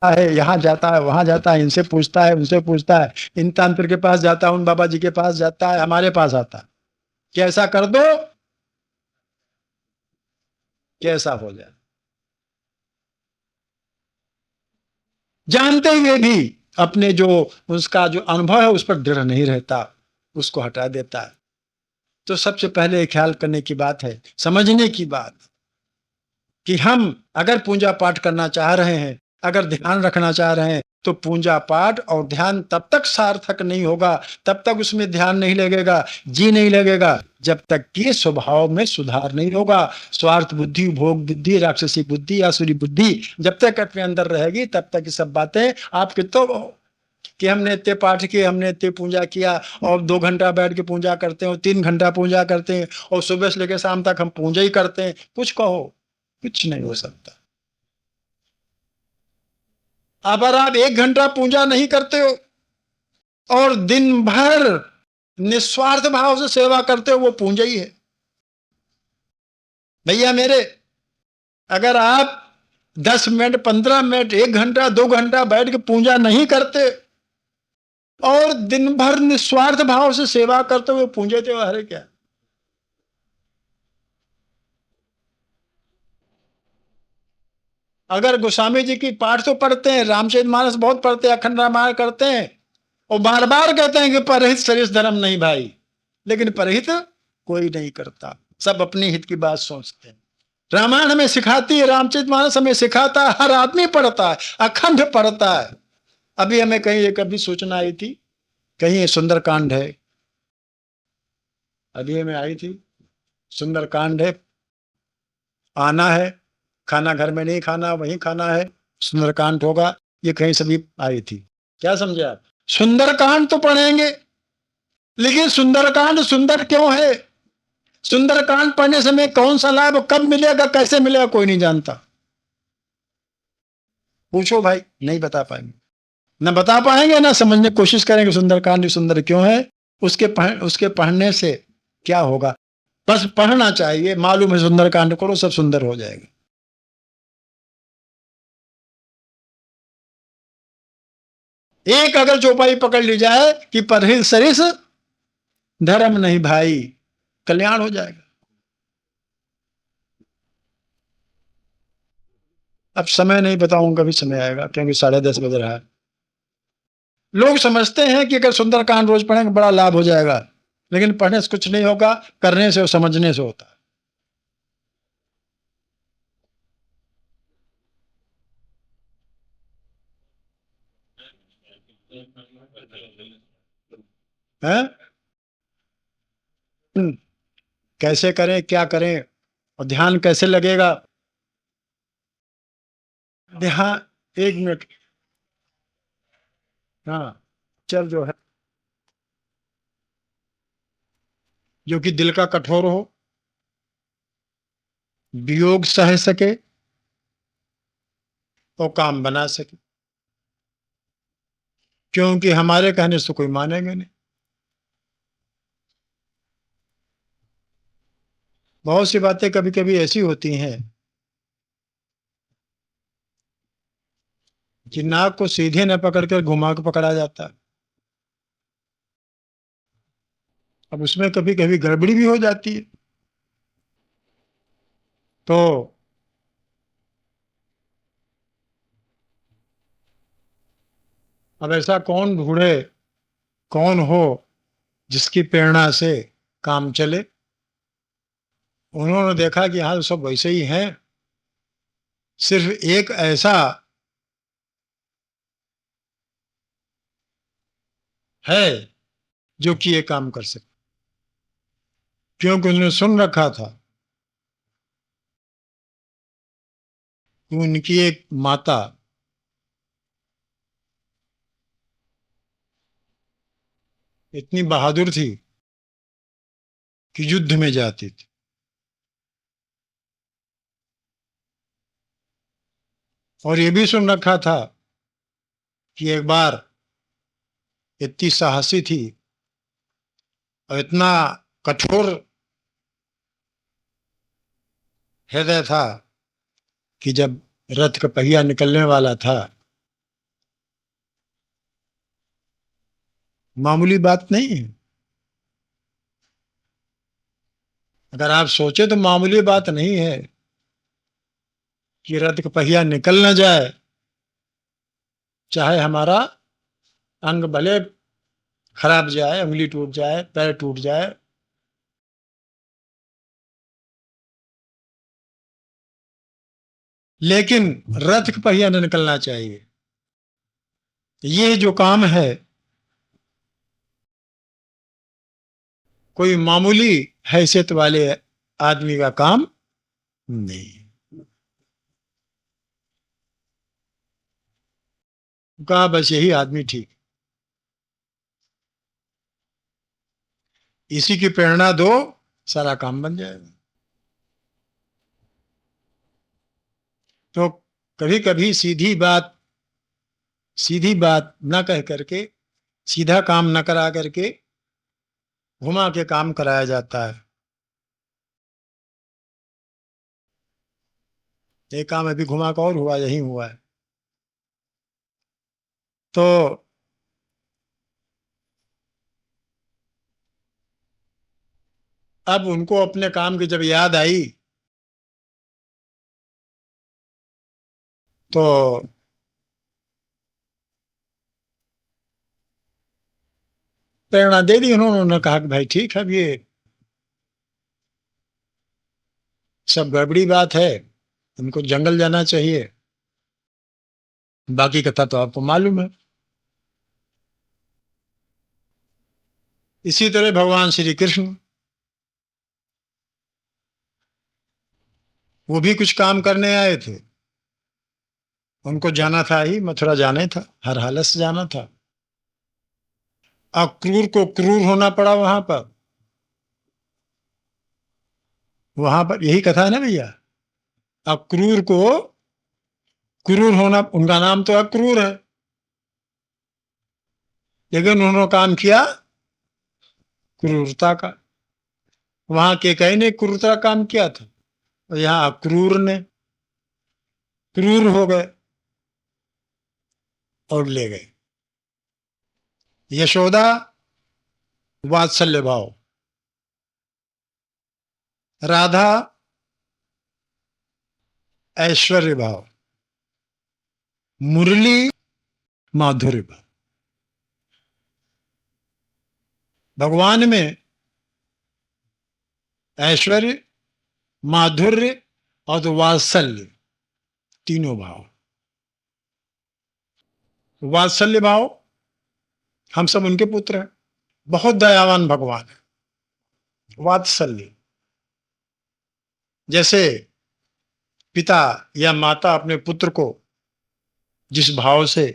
है, यहाँ जाता है, वहां जाता है, इनसे पूछता है, उनसे पूछता है, इन तांत्रिक के पास जाता है, उन बाबा जी के पास जाता है, हमारे पास आता है कि ऐसा कर दो कि ऐसा हो जाए, जानते हुए भी अपने जो उसका जो अनुभव है उस पर दृढ़ नहीं रहता, उसको हटा देता है। तो सबसे पहले ख्याल करने की बात है, समझने की बात, कि हम अगर पूजा पाठ करना चाह रहे हैं, अगर ध्यान रखना चाह रहे हैं, तो पूजा पाठ और ध्यान तब तक सार्थक नहीं होगा, तब तक उसमें ध्यान नहीं लगेगा, जी नहीं लगेगा, जब तक कि स्वभाव में सुधार नहीं होगा। स्वार्थ बुद्धि, भोग बुद्धि, राक्षसी बुद्धि, आसुरी बुद्धि जब तक अपने अंदर रहेगी, तब तक ये सब बातें आपके तो, कि हमने इतने पाठ किए, हमने इतनी पूजा किया, और 2 घंटा बैठ के पूजा करते हैं, और 3 घंटा पूजा करते हैं, और सुबह से लेकर शाम तक हम पूजा ही करते हैं, कुछ कहो, कुछ नहीं हो सकता। अगर आप 1 घंटा पूजा नहीं करते हो और दिन भर निस्वार्थ भाव से सेवा करते हो, वो पूजा ही है भैया मेरे। अगर आप 10 मिनट, 15 मिनट, 1 घंटा, 2 घंटा बैठ के पूजा नहीं करते और दिन भर निस्वार्थ भाव से सेवा करते हुए पूजे थे, अरे क्या। अगर गोस्वामी जी की पाठ तो पढ़ते हैं, रामचरितमानस बहुत पढ़ते हैं, अखंड रामायण करते हैं, और बार बार कहते हैं कि परहित सरिस धर्म नहीं भाई, लेकिन परहित कोई नहीं करता, सब अपने हित की बात सोचते हैं। रामायण हमें सिखाती है, रामचरितमानस हमें सिखाता है, हर आदमी पढ़ता है, अखंड पढ़ता है। अभी हमें कहीं एक अभी सूचना आई थी, कहीं सुंदरकांड है, अभी हमें आई थी, सुंदरकांड है, आना है, खाना घर में नहीं खाना, वहीं खाना है, सुंदरकांड होगा, ये कहीं सभी आई थी। क्या समझे आप? सुंदरकांड तो पढ़ेंगे, लेकिन सुंदरकांड सुंदर क्यों है? सुंदरकांड पढ़ने से हमें कौन सा लाभ, कब मिलेगा, कैसे मिलेगा, कोई नहीं जानता। पूछो भाई, नहीं बता पाएंगे, ना बता पाएंगे, ना समझने की कोशिश करेंगे सुंदरकांड सुंदर क्यों है, उसके पढ़ने से क्या होगा। बस पढ़ना चाहिए, मालूम है सुंदरकांड करो सब सुंदर हो जाएगा। एक अगर चौपाई पकड़ ली जाए कि परहित सरिस धर्म नहीं भाई, कल्याण हो जाएगा। अब समय नहीं बताऊंगा, कभी समय आएगा, क्योंकि 10:30 बज रहा है। लोग समझते हैं कि अगर सुंदरकांड रोज पढ़ेंगे बड़ा लाभ हो जाएगा, लेकिन पढ़ने से कुछ नहीं होगा, करने से और समझने से होता है। कैसे करें, क्या करें, और ध्यान कैसे लगेगा? ध्यान, 1 मिनट, हाँ, चल जो है, जो कि दिल का कठोर हो, वियोग सह सके और काम बना सके, क्योंकि हमारे कहने से कोई मानेंगे नहीं। बहुत सी बातें कभी कभी ऐसी होती हैं कि नाक को सीधे न पकड़कर घुमा के पकड़ा जाता है। अब उसमें कभी कभी गड़बड़ी भी हो जाती है, तो अब ऐसा कौन ढूंढे, कौन हो जिसकी प्रेरणा से काम चले। उन्होंने देखा कि हाँ सब वैसे ही हैं, सिर्फ एक ऐसा है जो कि ये काम कर सके, क्योंकि उन्होंने सुन रखा था कि उनकी एक माता इतनी बहादुर थी कि युद्ध में जाती थी। और ये भी सुन रखा था कि एक बार इतनी साहसी थी और इतना कठोर हृदय था कि जब रथ का पहिया निकलने वाला था मामूली बात नहीं है। अगर आप सोचे तो मामूली बात नहीं है कि रथ का पहिया निकल न जाए, चाहे हमारा अंग भले खराब जाए, उंगली टूट जाए, पैर टूट जाए, लेकिन रथ का पहिया न निकलना चाहिए। ये जो काम है कोई मामूली हैसियत वाले आदमी का काम नहीं। कहा बस यही आदमी ठीक, इसी की प्रेरणा दो, सारा काम बन जाएगा। तो कभी कभी सीधी बात न कह करके, सीधा काम न करा करके घुमा के काम कराया जाता है। एक काम अभी घुमा का और हुआ, यही हुआ है। तो अब उनको अपने काम की जब याद आई तो प्रेरणा दे दी उन्होंने। कहा कि भाई ठीक है, अब ये सब गड़बड़ी बात है, इनको जंगल जाना चाहिए। बाकी कथा तो आपको मालूम है। इसी तरह भगवान श्री कृष्ण, वो भी कुछ काम करने आए थे। उनको जाना था ही, मथुरा जाना था, हर हालत से जाना था। अक्रूर को क्रूर होना पड़ा वहां पर यही कथा है ना भैया। अक्रूर को क्रूर होना, उनका नाम तो अक्रूर है, लेकिन उन्होंने काम किया क्रूरता का। वहां के कई ने क्रूरता काम किया था, और यहाँ अक्रूर ने क्रूर हो गए और ले गए। यशोदा वात्सल्य भाव, राधा ऐश्वर्य भाव, मुरली माधुर्य भाव। भगवान में ऐश्वर्य, माधुर्य और वात्सल्य, तीनों भाव। वात्सल्य भाव, हम सब उनके पुत्र हैं, बहुत दयावान भगवान है। वात्सल्य, जैसे पिता या माता अपने पुत्र को जिस भाव से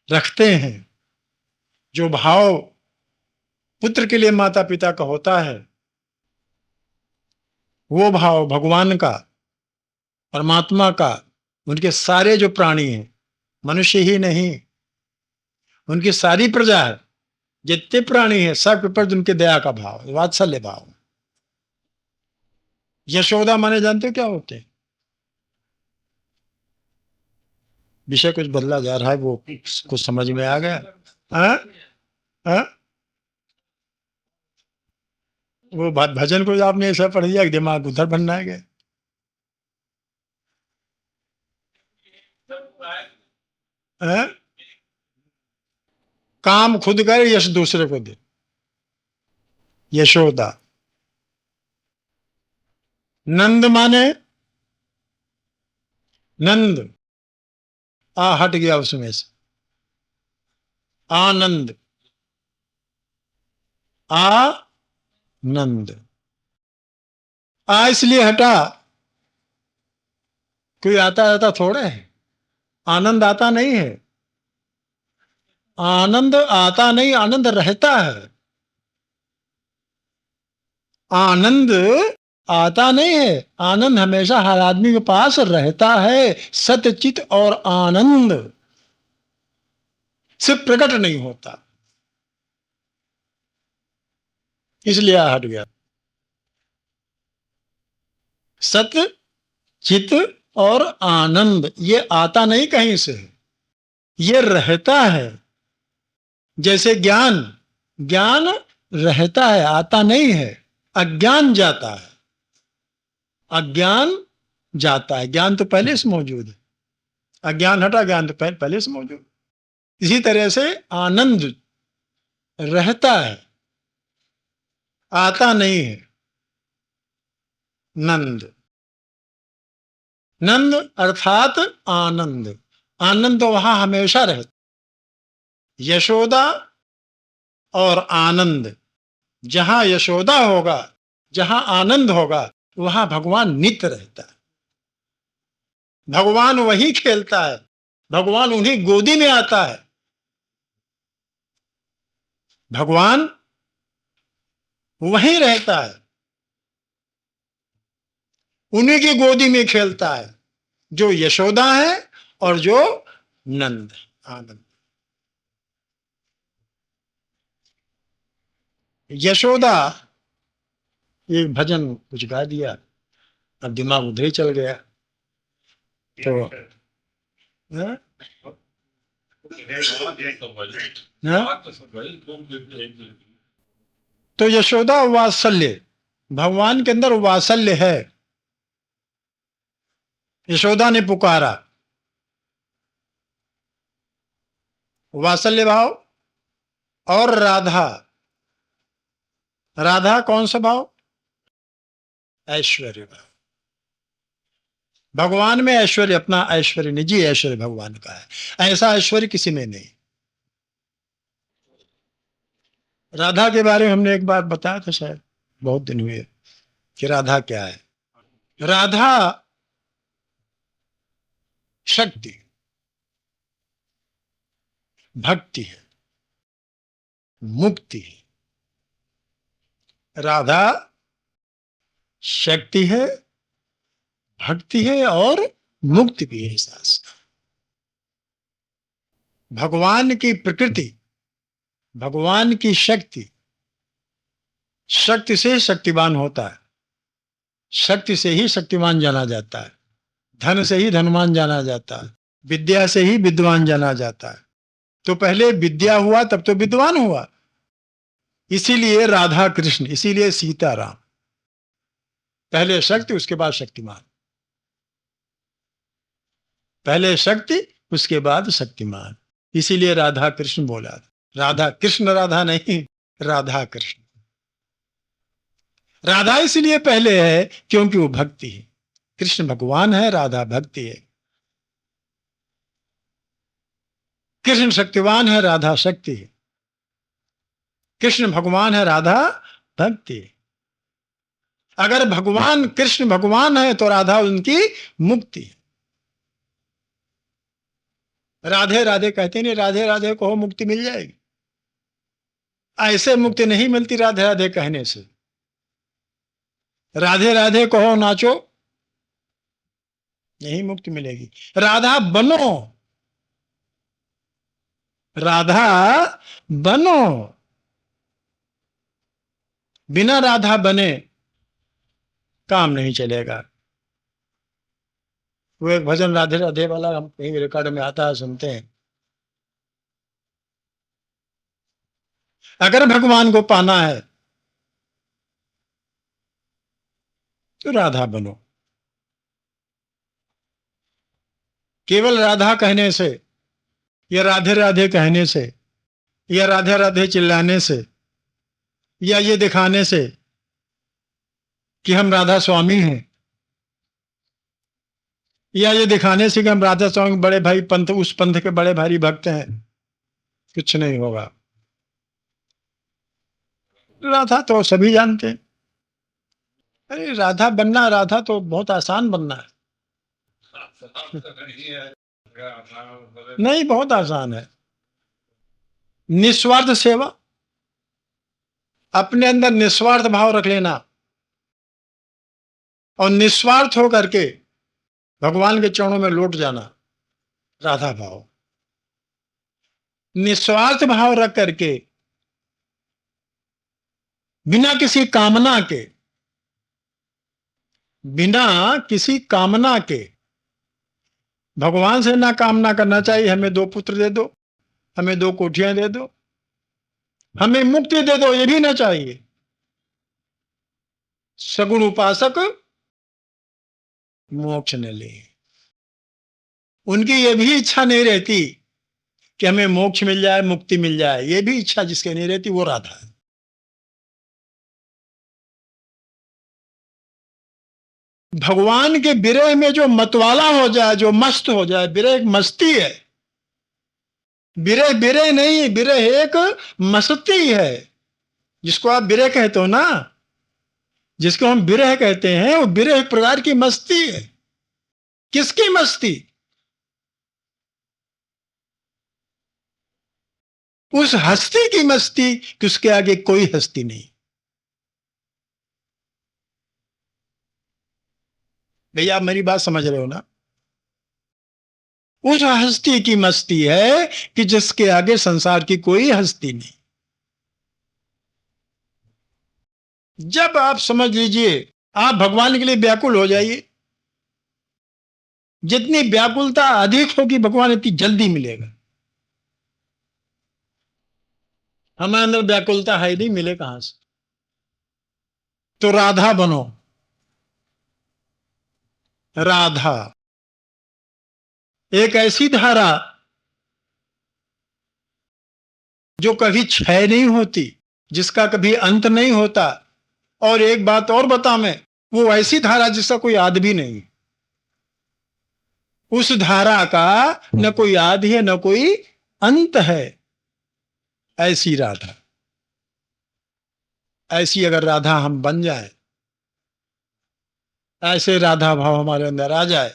रखते हैं, जो भाव पुत्र के लिए माता पिता का होता है, वो भाव भगवान का, परमात्मा का, उनके सारे जो प्राणी हैं, मनुष्य ही नहीं, उनकी सारी प्रजा है, जितने प्राणी हैं सब के प्रति उनके दया का भाव, वात्सल्य भाव। यशोदा माने जानते हो क्या होते हैं? विषय कुछ बदला जा रहा है, वो कुछ समझ में आ गया? हाँ हाँ, वो भजन को आपने ऐसा पढ़ दिया कि दिमाग उधर बनना है गया। हाँ? काम खुद करे, यश दूसरे को दे। यशोदा। नंद माने नंद, आ हट गया उसमें से, आनंद, आनंद। आ इसलिए हटा, कोई आता आता थोड़े है, आनंद आता नहीं है। आनंद आता नहीं, आनंद रहता है। आनंद आता नहीं है, आनंद हमेशा हर आदमी के पास रहता है। सत्यचित और आनंद सिर्फ प्रकट नहीं होता, इसलिए हट गया। सत्य, चित और आनंद, ये आता नहीं कहीं से, ये रहता है। जैसे ज्ञान ज्ञान रहता है, आता नहीं है। अज्ञान जाता है, अज्ञान जाता है। ज्ञान तो पहले से मौजूद है, अज्ञान हटा, ज्ञान तो पहले से मौजूद। इसी तरह से आनंद रहता है, आता नहीं है। नंद, नंद अर्थात आनंद, आनंद तो वहां हमेशा रहता। यशोदा और आनंद, जहां यशोदा होगा, जहां आनंद होगा, वहां भगवान नित्य रहता है। भगवान वही खेलता है, भगवान उन्हीं गोदी में आता है। भगवान वहीं रहता है, उन्हीं की गोदी में खेलता है, जो यशोदा है और जो नंद आनंद। यशोदा एक भजन कुछ गा दिया, अब दिमाग उधर ही चल गया। तो हाँ? हाँ? तो यशोदा वात्सल्य, भगवान के अंदर वात्सल्य है। यशोदा ने पुकारा, वात्सल्य भाव। और राधा, राधा कौन सा भाव? ऐश्वर्य भाव। भगवान में ऐश्वर्य, अपना ऐश्वर्य, निजी ऐश्वर्य भगवान का है, ऐसा ऐश्वर्य किसी में नहीं। राधा के बारे में हमने एक बार बताया था, शायद बहुत दिन हुए, कि राधा क्या है। राधा शक्ति, भक्ति है, मुक्ति है। राधा शक्ति है, भक्ति है और मुक्ति भी है। एहसास, भगवान की प्रकृति, भगवान की शक्ति, शक्ति से शक्तिवान होता है, शक्ति से ही शक्तिमान जाना जाता है, धन से ही धनवान जाना जाता है, विद्या से ही विद्वान जाना जाता है। तो पहले विद्या हुआ तब तो विद्वान हुआ। इसीलिए राधा कृष्ण, इसीलिए सीता राम, पहले शक्ति उसके बाद शक्तिमान, पहले शक्ति उसके बाद शक्तिमान। इसीलिए राधा कृष्ण बोला, राधा कृष्ण, राधा नहीं, राधा कृष्ण। राधा इसलिए पहले है क्योंकि वो भक्ति है। कृष्ण भगवान है, राधा भक्ति है। कृष्ण शक्तिवान है, राधा शक्ति है। कृष्ण भगवान है, राधा भक्ति है। अगर भगवान कृष्ण भगवान है तो राधा उनकी मुक्ति है। राधे राधे कहते नहीं, राधे राधे कहो मुक्ति मिल जाएगी। ऐसे मुक्ति नहीं मिलती राधे राधे कहने से। राधे राधे कहो नाचो, नहीं मुक्ति मिलेगी। राधा बनो, राधा बनो। बिना राधा बने काम नहीं चलेगा। वो एक भजन राधे राधे वाला हम कहीं रिकॉर्ड में आता है, सुनते हैं। अगर भगवान को पाना है तो राधा बनो। केवल राधा कहने से, या राधे राधे कहने से, या राधे राधे चिल्लाने से, या ये दिखाने से कि हम राधा स्वामी हैं, या ये दिखाने से कि हम राधा स्वामी बड़े भाई पंथ, उस पंथ के बड़े भारी भक्त हैं, कुछ नहीं होगा। राधा तो सभी जानते हैं। अरे राधा बनना, राधा तो बहुत आसान बनना है। नहीं, बहुत आसान है। निस्वार्थ सेवा, अपने अंदर निस्वार्थ भाव रख लेना और निस्वार्थ होकर के भगवान के चरणों में लौट जाना, राधा भाव। निस्वार्थ भाव रख करके, बिना किसी कामना के, बिना किसी कामना के, भगवान से ना कामना करना चाहिए हमें 2 पुत्र दे दो, हमें 2 कोठियां दे दो, हमें मुक्ति दे दो, ये भी ना चाहिए। सगुण उपासक मोक्ष न ले, उनकी ये भी इच्छा नहीं रहती कि हमें मोक्ष मिल जाए, मुक्ति मिल जाए। ये भी इच्छा जिसके नहीं रहती वो राधा है। भगवान के विरह में जो मतवाला हो जाए, जो मस्त हो जाए, विरह एक मस्ती है। विरह विरह नहीं, विरह एक मस्ती है। जिसको आप विरह कहते हो ना, जिसको हम विरह कहते हैं, वो विरह एक प्रकार की मस्ती है। किसकी मस्ती? उस हस्ती की मस्ती कि उसके आगे कोई हस्ती नहीं। भैया आप मेरी बात समझ रहे हो ना? उस हस्ती की मस्ती है कि जिसके आगे संसार की कोई हस्ती नहीं। जब आप समझ लीजिए, आप भगवान के लिए व्याकुल हो जाइए। जितनी व्याकुलता अधिक होगी, भगवान इतनी जल्दी मिलेगा। हमारे अंदर व्याकुलता है नहीं, मिले कहां से? तो राधा बनो। राधा एक ऐसी धारा जो कभी क्षय नहीं होती, जिसका कभी अंत नहीं होता। और एक बात और बता मैं, वो ऐसी धारा जिसका कोई आदि भी नहीं। उस धारा का न कोई आदि है, न कोई अंत है। ऐसी राधा, ऐसी अगर राधा हम बन जाए, ऐसे राधा भाव हमारे अंदर आ जाए,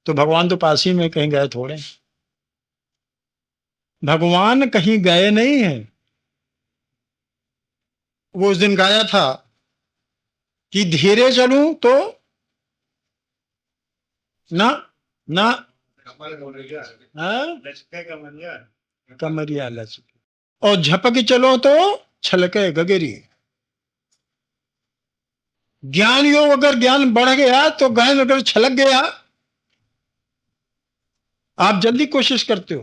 तो भगवान तो पास ही में कहीं गए थोड़े। भगवान कहीं गए नहीं है। वो उस दिन गाया था कि धीरे चलूं तो ना ना, हाँ? कमरिया लचके, और झपक चलो तो छलके गगरी। ज्ञान योग अगर ज्ञान बढ़ गया तो ज्ञान अगर छलक गया, आप जल्दी कोशिश करते हो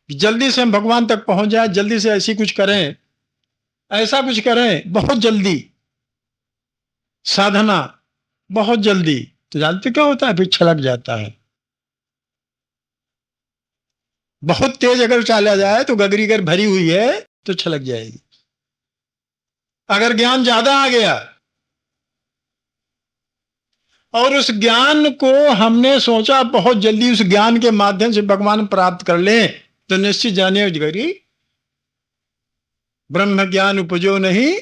कि जल्दी से हम भगवान तक पहुंच जाए, जल्दी से ऐसी कुछ करें, ऐसा कुछ करें बहुत जल्दी, साधना बहुत जल्दी। तो जानते क्या होता है? फिर छलक जाता है। बहुत तेज अगर चला जाए तो गगरी अगर भरी हुई है तो छलक जाएगी। अगर ज्ञान ज्यादा आ गया और उस ज्ञान को हमने सोचा बहुत जल्दी उस ज्ञान के माध्यम से भगवान प्राप्त कर लें, तो निश्चित जाने गरी ब्रह्म ज्ञान उपजो नहीं,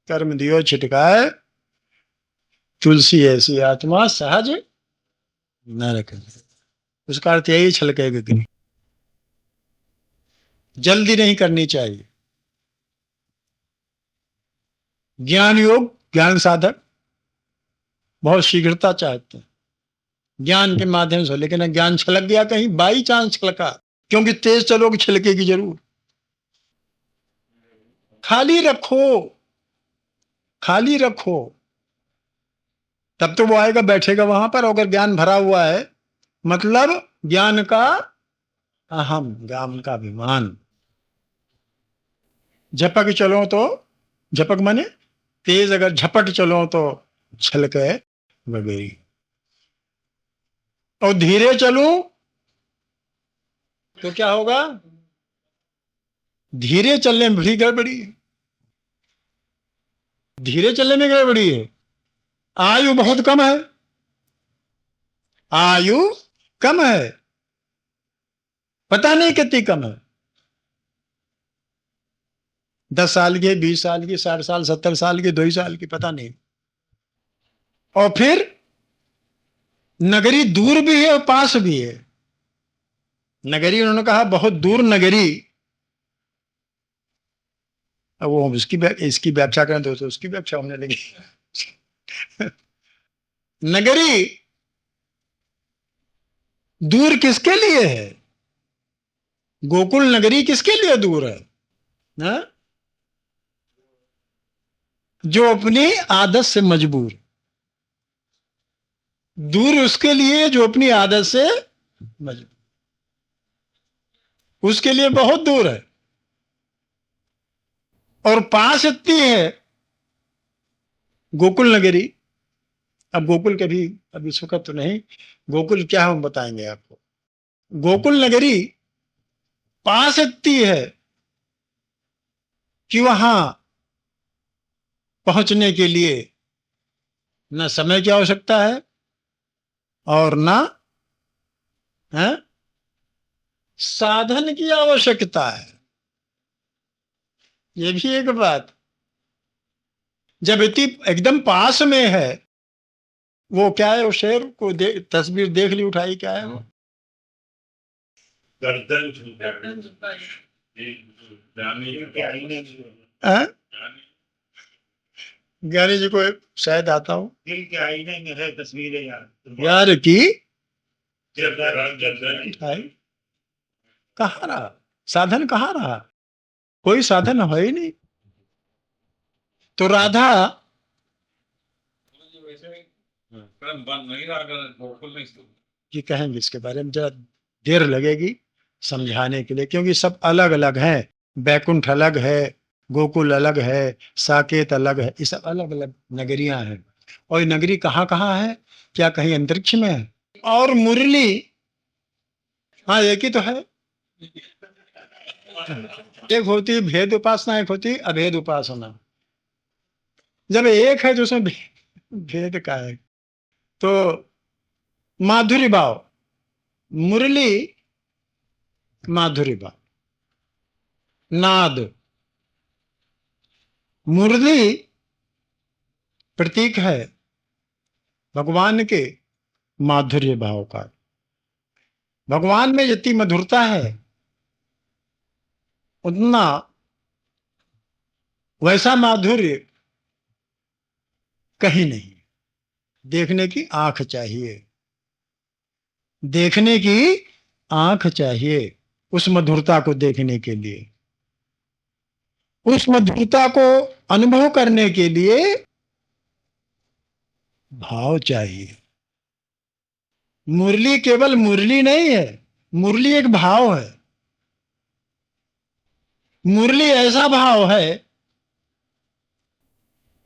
कर्म दियो छिटकाए, तुलसी ऐसी आत्मा सहज न रखे। उसका अर्थ यही छलकेगा कि जल्दी नहीं करनी चाहिए। ज्ञान योग, ज्ञान साधक बहुत शीघ्रता चाहते हैं ज्ञान के माध्यम से, लेकिन ज्ञान छलक गया कहीं, बाई चांस छलका, क्योंकि तेज चलोगे छलकेगी जरूर। खाली रखो, खाली रखो, तब तो वो आएगा बैठेगा वहां पर। अगर ज्ञान भरा हुआ है, मतलब ज्ञान का अहम, ज्ञान का अभिमान। झपक चलो तो, झपक माने तेज, अगर झपट चलो तो छलके वगैरह। और धीरे चलूं तो क्या होगा? धीरे चलने में बड़ी गड़बड़ी है। धीरे चलने में गड़बड़ी है। आयु बहुत कम है, आयु कम है, पता नहीं कितनी कम है। 10 साल की, 20 साल की, 60 साल, 70 साल की, 2 ही साल की, पता नहीं। और फिर नगरी दूर भी है और पास भी है। नगरी उन्होंने कहा बहुत दूर नगरी। अब वो इसकी व्याख्या करें तो उसकी व्याख्या होने लगी। नगरी दूर किसके लिए है? गोकुल नगरी किसके लिए दूर है? ना? जो अपनी आदत से मजबूर। दूर उसके लिए जो अपनी आदत से मजबूर। उसके लिए बहुत दूर है। और पास इतनी है गोकुल नगरी। अब गोकुल कभी अभी इस वक्त तो नहीं, गोकुल क्या है हम बताएंगे आपको। गोकुल नगरी पास इतनी है कि वहां पहुंचने के लिए न समय की आवश्यकता है और न है साधन की आवश्यकता है। ये भी एक बात। जब इतनी एकदम पास में है, वो क्या है, वो शेर को तस्वीर देख ली, उठाई, क्या है वो? गर्दन हाँ? ज्ञानी जी को शायद आता हूँ। दिल के आईने में है तस्वीरें यार। यार की गर्दन उठाई, कहाँ रहा साधन, कहाँ रहा? कोई साधन है ही नहीं। तो राधा जी कहेंगे इसके बारे में, जरा देर लगेगी समझाने के लिए, क्योंकि सब अलग अलग हैं। बैकुंठ अलग है, गोकुल अलग है, साकेत अलग है, ये सब अलग अलग नगरियां हैं। और ये नगरी कहाँ कहाँ है? क्या कहीं अंतरिक्ष में है? और मुरली, हाँ एक ही तो है। एक होती है भेद उपासना, एक होती है अभेद उपासना। जब एक है तो उसमें भेद का है। तो माधुरी भाव, मुरली माधुरी भाव, नाद, मुरली प्रतीक है भगवान के माधुर्य भाव का। भगवान में जितनी मधुरता है उतना वैसा माधुर्य कहीं नहीं। देखने की आंख चाहिए, देखने की आंख चाहिए उस मधुरता को देखने के लिए। उस मधुरता को अनुभव करने के लिए भाव चाहिए। मुरली केवल मुरली नहीं है, मुरली एक भाव है। मुरली ऐसा भाव है,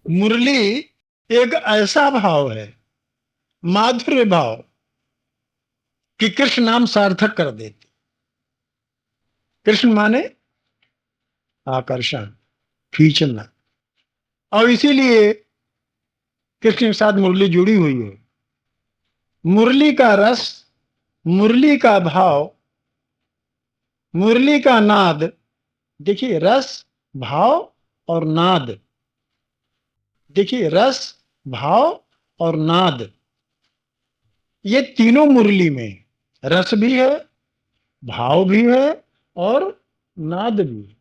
मुरली एक ऐसा भाव है, माधुर्य भाव, कि कृष्ण नाम सार्थक कर देती। कृष्ण माने आकर्षण, खींचना। और इसीलिए कृष्ण के साथ मुरली जुड़ी हुई है। मुरली का रस, मुरली का भाव, मुरली का नाद। देखिए रस, भाव और नाद। देखिए रस, भाव और नाद, ये तीनों मुरली में, रस भी है, भाव भी है और नाद भी है।